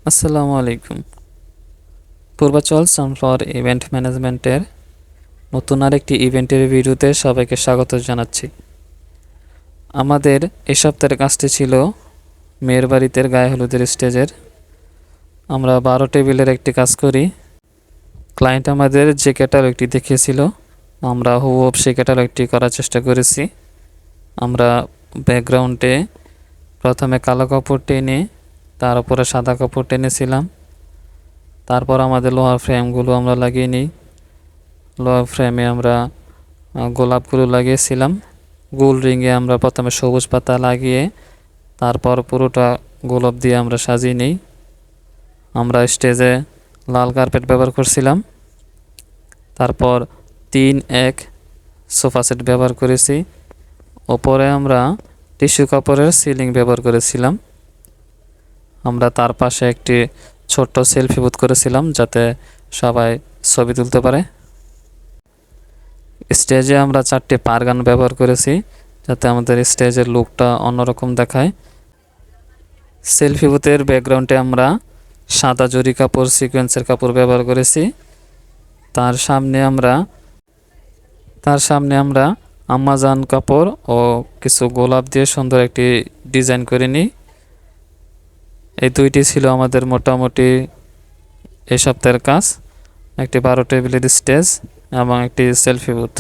আসসালামু আলাইকুম। Purbachal sunflower event ম্যানেজমেন্টের নতুন আরেকটি ইভেন্টের ভিডিওতে সবাইকে স্বাগত জানাচ্ছি। আমাদের এই সপ্তাহের কাজটি ছিল মেয়ের বাড়িতে গায়ে হলুদের স্টেজের। আমরা 12 টেবিলের একটি কাজ করি। ক্লায়েন্ট আমাদের যে ক্যাটালগটি দেখিয়েছিল আমরা হুবহু সেই ক্যাটালগটি করার চেষ্টা করেছি। আমরা ব্যাকগ্রাউন্ডে প্রথমে কালো কাপড় টেনে তার উপরে সাদা কাপড় টেনেছিলাম। তারপর আমাদের লোহার ফ্রেমগুলো আমরা লাগিয়ে নিই। লোহার ফ্রেমে আমরা গোলাপগুলো লাগিয়েছিলাম। গোল রিংয়ে আমরা প্রথমে সবুজ পাতা লাগিয়ে তারপর পুরোটা গোলাপ দিয়ে আমরা সাজিয়ে নিই। আমরা স্টেজে লাল কার্পেট ব্যবহার করছিলাম। তারপর 3-1 সোফা সেট ব্যবহার করেছি। ওপরে আমরা টিস্যু কাপড়ের সিলিং ব্যবহার করেছিলাম। আমরা তার পাশে একটি ছোট্ট সেলফি বুথ করেছিলাম যাতে সবাই ছবি তুলতে পারে। স্টেজে আমরা 4টি পারগান ব্যবহার করেছি যাতে আমাদের স্টেজের লুকটা অন্যরকম দেখায়। সেলফি বুথের ব্যাকগ্রাউন্ডে আমরা সাদা জরি কাপড় সিকোয়েন্সের কাপড় ব্যবহার করেছি। তার সামনে আমরা আমাজন কাপড় ও কিছু গোলাপ দিয়ে সুন্দর একটি ডিজাইন করে নিই। এই দুইটি ছিল আমাদের মোটামুটি এই সপ্তাহের কাজ, একটি 12 টেবিলের স্টেজ এবং একটি সেলফি বুথ।